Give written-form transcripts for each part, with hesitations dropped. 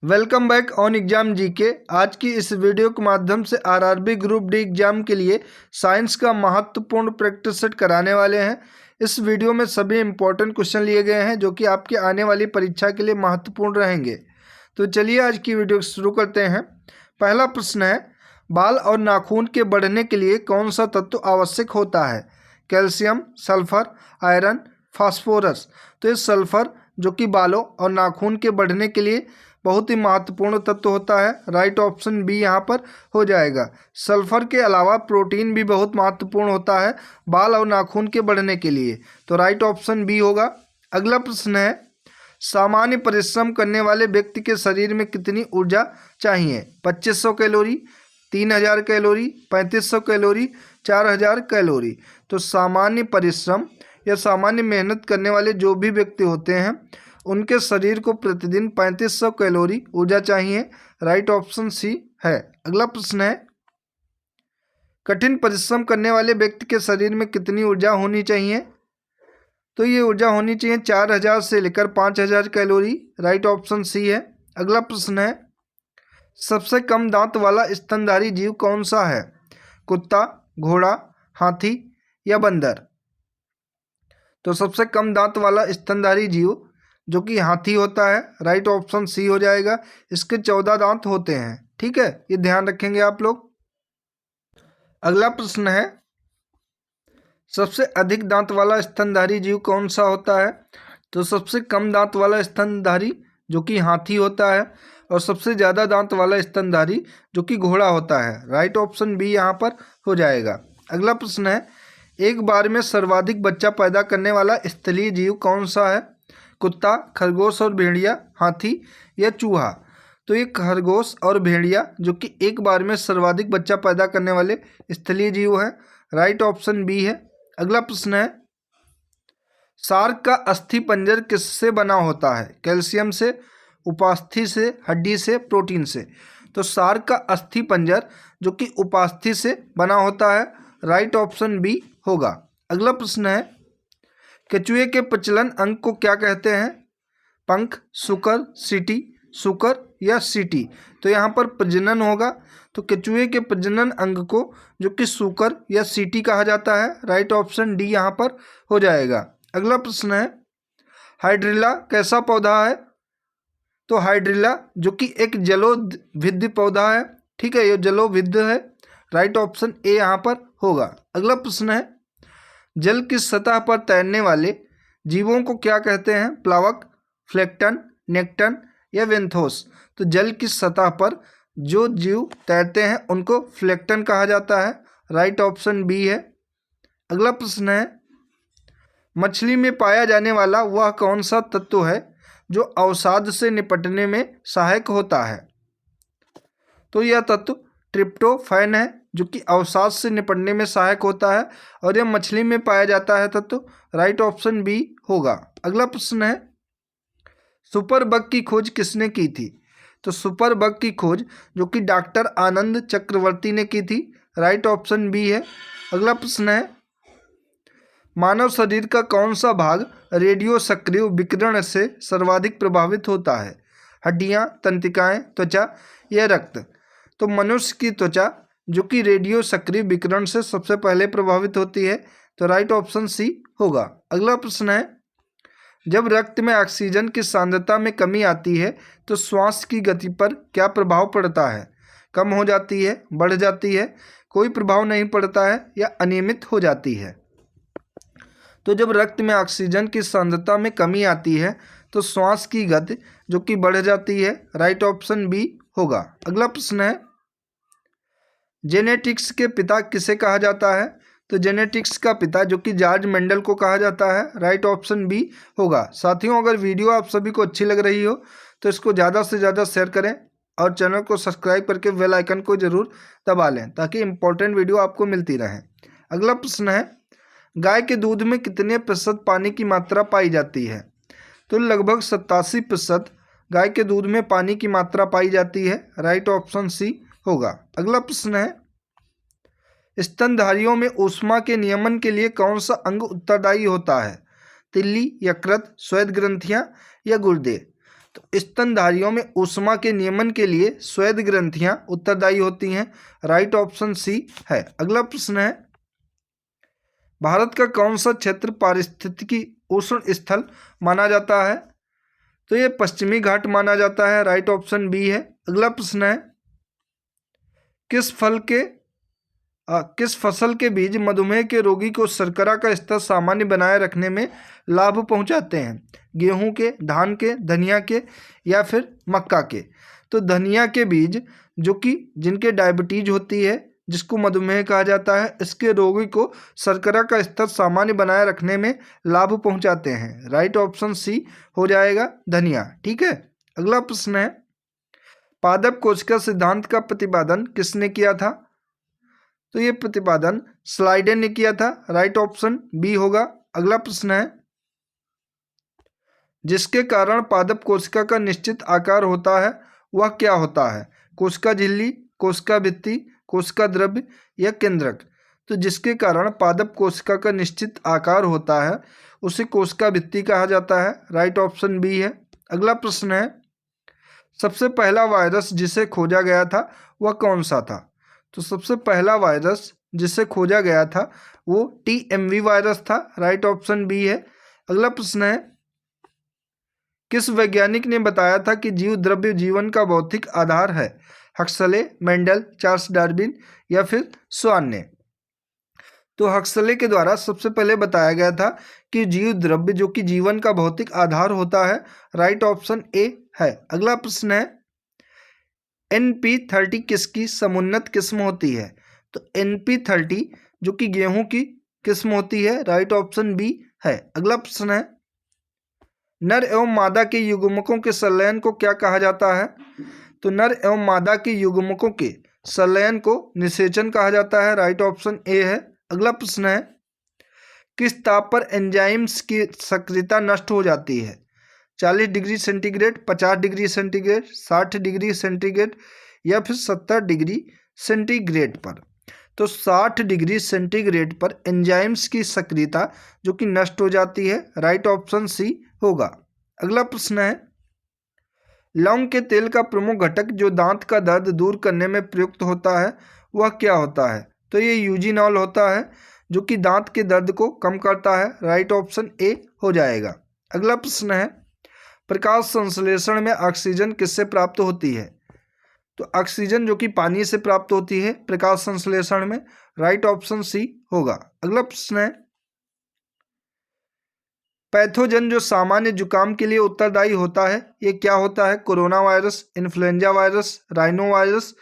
Welcome back on exam GK. आज की इस वीडियो के माध्यम से आरआरबी ग्रुप डी एग्जाम के लिए साइंस का महत्वपूर्ण प्रैक्टिस सेट कराने वाले हैं। इस वीडियो में सभी इंपॉर्टेंट क्वेश्चन लिए गए हैं जो कि आपकी आने वाली परीक्षा के लिए महत्वपूर्ण रहेंगे। तो चलिए आज की वीडियो शुरू करते हैं। पहला प्रश्न है, बाल और नाखून के बढ़ने के लिए कौन सा तत्व आवश्यक होता है? Calcium, sulphur, iron, phosphorus. तो ये सल्फर जो कि बालों और नाखून के बढ़ने के लिए बहुत ही महत्वपूर्ण तत्व होता है। राइट ऑप्शन बी यहाँ पर हो जाएगा। सल्फर के अलावा प्रोटीन भी बहुत महत्वपूर्ण होता है बाल और नाखून के बढ़ने के लिए, तो राइट ऑप्शन बी होगा। अगला प्रश्न है, सामान्य परिश्रम करने वाले व्यक्ति के शरीर में कितनी ऊर्जा चाहिए? 2500 कैलोरी, 3000 कैलोरी, 3500 कैलोरी, 4000 कैलोरी। तो सामान्य परिश्रम या सामान्य मेहनत करने वाले जो भी व्यक्ति होते हैं उनके शरीर को प्रतिदिन 3500 कैलोरी ऊर्जा चाहिए। राइट ऑप्शन सी है। अगला प्रश्न है, कठिन परिश्रम करने वाले व्यक्ति के शरीर में कितनी ऊर्जा होनी चाहिए? तो ये ऊर्जा होनी चाहिए 4000 से लेकर 5000 कैलोरी। राइट ऑप्शन सी है। अगला प्रश्न है, सबसे कम दांत वाला स्तनधारी जीव कौन सा है? कुत्ता, घोड़ा, हाथी या बंदर। तो सबसे कम दांत वाला स्तनधारी जीव जो कि हाथी होता है। राइट ऑप्शन सी हो जाएगा। इसके 14 दांत होते हैं। ठीक है, ये ध्यान रखेंगे आप लोग। अगला प्रश्न है, सबसे अधिक दांत वाला स्तनधारी जीव कौन सा होता है? तो सबसे कम दांत वाला स्तनधारी जो कि हाथी होता है और सबसे ज़्यादा दांत वाला स्तनधारी जो कि घोड़ा होता है। राइट ऑप्शन बी यहाँ पर हो जाएगा। अगला प्रश्न है, एक बार में सर्वाधिक बच्चा पैदा करने वाला स्थलीय जीव कौन सा है? कुत्ता, खरगोश और भेड़िया, हाथी या चूहा। तो ये खरगोश और भेड़िया जो कि एक बार में सर्वाधिक बच्चा पैदा करने वाले स्थलीय जीव हैं। राइट ऑप्शन बी है। अगला प्रश्न है, शार्क का अस्थि पंजर किससे बना होता है? कैल्शियम से, उपास्थि से, हड्डी से, प्रोटीन से। तो शार्क का अस्थि पंजर जो कि उपास्थि से बना होता है। राइट ऑप्शन बी होगा। अगला प्रश्न है, केचुए के प्रजनन अंग को क्या कहते हैं? पंख, सुकर, सीटी, सुकर या सीटी। तो यहाँ पर प्रजनन होगा, तो केचुए के प्रजनन अंग को जो कि सुकर या सीटी कहा जाता है। राइट ऑप्शन डी यहाँ पर हो जाएगा। अगला प्रश्न है, हाइड्रिला कैसा पौधा है? तो हाइड्रिला जो कि एक जलोविद्ध पौधा है। ठीक है, ये जलोविद्ध है। राइट ऑप्शन ए यहाँ पर होगा। अगला प्रश्न है, जल की सतह पर तैरने वाले जीवों को क्या कहते हैं? प्लावक, फ्लेक्टन, नेक्टन या वेंथोस। तो जल की सतह पर जो जीव तैरते हैं उनको फ्लेक्टन कहा जाता है। राइट ऑप्शन बी है। अगला प्रश्न है, मछली में पाया जाने वाला वह कौन सा तत्व है जो अवसाद से निपटने में सहायक होता है? तो यह तत्व ट्रिप्टोफैन है जो कि अवसाद से निपटने में सहायक होता है और यह मछली में पाया जाता है तत्व। राइट ऑप्शन बी होगा। अगला प्रश्न है, सुपर बग की खोज किसने की थी? तो सुपर बग की खोज जो कि डॉक्टर आनंद चक्रवर्ती ने की थी। राइट ऑप्शन बी है। अगला प्रश्न है, मानव शरीर का कौन सा भाग रेडियो सक्रिय विकिरण से सर्वाधिक प्रभावित होता है? हड्डियां, तंत्रिकाएं, त्वचा या रक्त। तो मनुष्य की त्वचा जो कि रेडियो सक्रिय विकिरण से सबसे पहले प्रभावित होती है। तो राइट ऑप्शन सी होगा। अगला प्रश्न है, जब रक्त में ऑक्सीजन की सांद्रता में कमी आती है तो श्वास की गति पर क्या प्रभाव पड़ता है? कम हो जाती है, बढ़ जाती है, कोई प्रभाव नहीं पड़ता है या अनियमित हो जाती है? तो जब रक्त में ऑक्सीजन की सांद्रता में कमी आती है तो श्वास की गति जो कि बढ़ जाती है। राइट ऑप्शन बी होगा। अगला प्रश्न है, जेनेटिक्स के पिता किसे कहा जाता है? तो जेनेटिक्स का पिता जो कि जॉर्ज मेंडल को कहा जाता है। राइट ऑप्शन बी होगा। साथियों, अगर वीडियो आप सभी को अच्छी लग रही हो तो इसको ज़्यादा से ज़्यादा शेयर करें और चैनल को सब्सक्राइब करके बेल आइकन को ज़रूर दबा लें ताकि इंपॉर्टेंट वीडियो आपको मिलती रहे। अगला प्रश्न है, गाय के दूध में कितने प्रतिशत पानी की मात्रा पाई जाती है? तो लगभग 87% गाय के दूध में पानी की मात्रा पाई जाती है। राइट ऑप्शन सी होगा। अगला प्रश्न है, स्तनधारियों में ऊष्मा के नियमन के लिए कौन सा अंग उत्तरदायी होता है? तिल्ली, यकृत, श्वेत ग्रंथियां या गुर्दे। तो स्तनधारियों में ऊष्मा के नियमन के लिए स्वेद ग्रंथियां उत्तरदायी होती हैं। राइट ऑप्शन सी है। अगला प्रश्न है, भारत का कौन सा क्षेत्र पारिस्थितिकी उष्ण स्थल माना जाता है? तो ये पश्चिमी घाट माना जाता है। राइट ऑप्शन बी है। अगला प्रश्न है, किस फसल के बीज मधुमेह के रोगी को शर्करा का स्तर सामान्य बनाए रखने में लाभ पहुंचाते हैं? गेहूं के, धान के, धनिया के या फिर मक्का के? तो धनिया के बीज, जो कि जिनके डायबिटीज होती है, जिसको मधुमेह कहा जाता है, इसके रोगी को शर्करा का स्तर सामान्य बनाए रखने में लाभ पहुंचाते हैं। राइट ऑप्शन सी हो जाएगा, धनिया। ठीक है। अगला प्रश्न है, पादप कोशिका सिद्धांत का प्रतिपादन किसने किया था? तो ये प्रतिपादन स्लाइडेन ने किया था। राइट ऑप्शन बी होगा। अगला प्रश्न है, जिसके कारण पादप कोशिका का निश्चित आकार होता है वह क्या होता है? कोशिका झिल्ली, कोशिका भित्ति, कोशिका द्रव्य या केंद्रक? तो जिसके कारण पादप कोशिका का निश्चित आकार होता है उसे कोशिका भित्ति कहा जाता है। राइट ऑप्शन बी है। अगला प्रश्न है, सबसे पहला वायरस जिसे खोजा गया था वह कौन सा था? तो सबसे पहला वायरस जिसे खोजा गया था वो TMV वायरस था। राइट ऑप्शन बी है। अगला प्रश्न है, किस वैज्ञानिक ने बताया था कि जीव द्रव्य जीवन का भौतिक आधार है? हक्सले, मेंडल, चार्ल्स डार्विन या फिर स्वान ने? तो हक्सले के द्वारा सबसे पहले बताया गया था कि जीव द्रव्य जो कि जीवन का भौतिक आधार होता है। राइट ऑप्शन ए है। अगला प्रश्न है, NP30 किसकी समुन्नत किस्म होती है? तो NP30 जो कि गेहूं की किस्म होती है। राइट ऑप्शन बी है। अगला प्रश्न है, नर एवं मादा के युग्मकों के संलयन को क्या कहा जाता है? तो नर एवं मादा के युग्मकों के संलयन को निषेचन कहा जाता है। राइट ऑप्शन ए है। अगला प्रश्न है, किस ताप पर एंजाइम्स की सक्रियता नष्ट हो जाती है? 40 degree centigrade, 50 degree centigrade, 60 degree centigrade या फिर 70 डिग्री सेंटीग्रेड पर? तो 60 डिग्री सेंटीग्रेड पर एंजाइम्स की सक्रियता जो कि नष्ट हो जाती है। राइट ऑप्शन सी होगा। अगला प्रश्न है, लौंग के तेल का प्रमुख घटक जो दांत का दर्द दूर करने में प्रयुक्त होता है वह क्या होता है? तो ये यूजिनॉल होता है जो कि दांत के दर्द को कम करता है। राइट ऑप्शन ए हो जाएगा। अगला प्रश्न है, प्रकाश संश्लेषण में ऑक्सीजन किससे प्राप्त होती है? तो ऑक्सीजन जो कि पानी से प्राप्त होती है प्रकाश संश्लेषण में। राइट ऑप्शन सी होगा। अगला प्रश्न है, पैथोजन जो सामान्य जुकाम के लिए उत्तरदायी होता है ये क्या होता है? Corona virus, influenza virus, rhino virus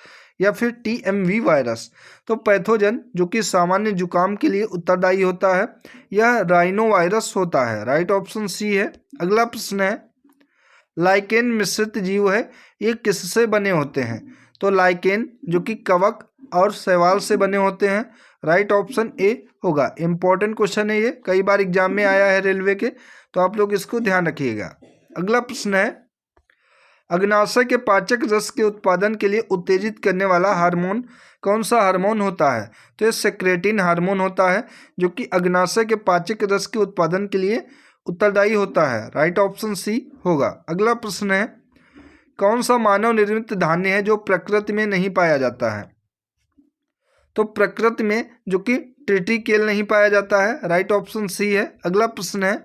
या फिर TMV वायरस? तो पैथोजन जो कि सामान्य जुकाम के लिए उत्तरदायी होता है यह राइनो वायरस होता है। राइट ऑप्शन सी है। अगला प्रश्न है, लाइकेन मिश्रित जीव है ये किससे बने होते हैं? तो लाइकेन जो कि कवक और शैवाल से बने होते हैं। राइट ऑप्शन ए होगा। इंपॉर्टेंट क्वेश्चन है ये, कई बार एग्जाम में आया है रेलवे के, तो आप लोग इसको ध्यान रखिएगा। अगला प्रश्न है, अग्नाशय के पाचक रस के उत्पादन के लिए उत्तेजित करने वाला हार्मोन कौन सा हार्मोन होता है? तो ये सेक्रेटिन हार्मोन होता है जो कि अग्नाशय के पाचक रस के उत्पादन के लिए उत्तरदायी होता है। राइट ऑप्शन सी होगा। अगला प्रश्न है, कौन सा मानव निर्मित धान्य है जो प्रकृति में नहीं पाया जाता है? तो प्रकृति में जो कि ट्रिटिकेल नहीं पाया जाता है। राइट ऑप्शन सी है। अगला प्रश्न है,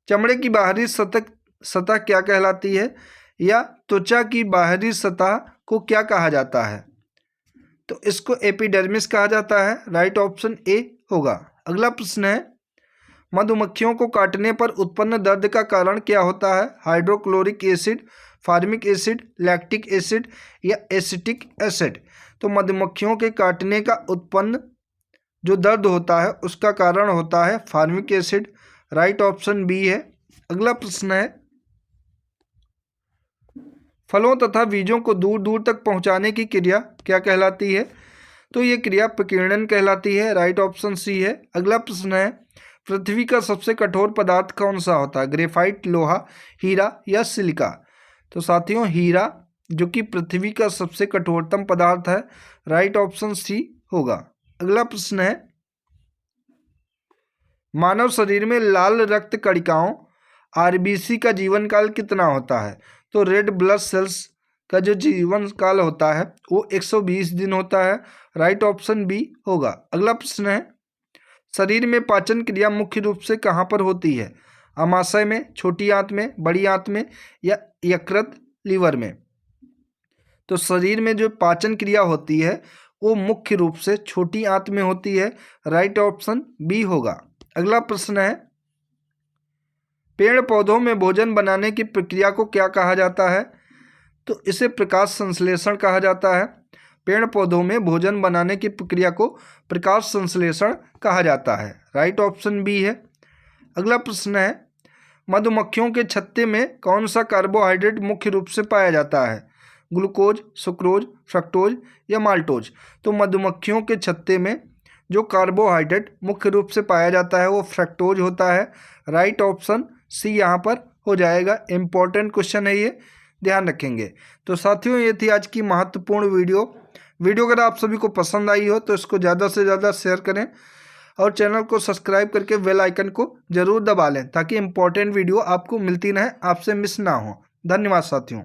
चमड़े की बाहरी सतह क्या कहलाती है या त्वचा की बाहरी सतह को क्या कहा जाता है? तो इसको एपिडर्मिस कहा जाता है। राइट ऑप्शन ए होगा। अगला प्रश्न है, मधुमक्खियों को काटने पर उत्पन्न दर्द का कारण क्या होता है? Hydrochloric acid, formic acid, lactic acid या एसिटिक एसिड? तो मधुमक्खियों के काटने का उत्पन्न जो दर्द होता है उसका कारण होता है formic acid. Right option B है। अगला प्रश्न है, फलों तथा बीजों को दूर दूर तक पहुंचाने की क्रिया क्या कहलाती है? तो ये क्रिया प्रकीर्णन कहलाती है। राइट ऑप्शन सी है। अगला प्रश्न है, पृथ्वी का सबसे कठोर पदार्थ कौन सा होता है? ग्रेफाइट, लोहा, हीरा या सिलिका? तो साथियों हीरा जो कि पृथ्वी का सबसे कठोरतम पदार्थ है। राइट ऑप्शन सी होगा। अगला प्रश्न है, मानव शरीर में लाल रक्त कणिकाओं आरबीसी का जीवन काल कितना होता है? तो रेड ब्लड सेल्स का जो जीवन काल होता है वो 120 दिन होता है। राइट ऑप्शन बी होगा। अगला प्रश्न है, शरीर में पाचन क्रिया मुख्य रूप से कहाँ पर होती है? आमाशय में, छोटी आंत में, बड़ी आंत में या यकृत लीवर में? तो शरीर में जो पाचन क्रिया होती है वो मुख्य रूप से छोटी आंत में होती है। राइट ऑप्शन बी होगा। अगला प्रश्न है, पेड़ पौधों में भोजन बनाने की प्रक्रिया को क्या कहा जाता है? तो इसे प्रकाश संश्लेषण कहा जाता है। पेड़ पौधों में भोजन बनाने की प्रक्रिया को प्रकाश संश्लेषण कहा जाता है। राइट ऑप्शन बी है। अगला प्रश्न है, मधुमक्खियों के छत्ते में कौन सा कार्बोहाइड्रेट मुख्य रूप से पाया जाता है? ग्लूकोज, सुक्रोज, फ्रक्टोज या माल्टोज? तो मधुमक्खियों के छत्ते में जो कार्बोहाइड्रेट मुख्य रूप से पाया जाता है वो फ्रक्टोज होता है। राइट ऑप्शन सी यहाँ पर हो जाएगा। इम्पॉर्टेंट क्वेश्चन है ये, ध्यान रखेंगे। तो साथियों, ये थी आज की महत्वपूर्ण वीडियो अगर आप सभी को पसंद आई हो तो इसको ज़्यादा से ज़्यादा शेयर करें और चैनल को सब्सक्राइब करके बेल आइकन को जरूर दबा लें ताकि इम्पोर्टेंट वीडियो आपको मिलती रहे, आपसे मिस ना हो। धन्यवाद साथियों।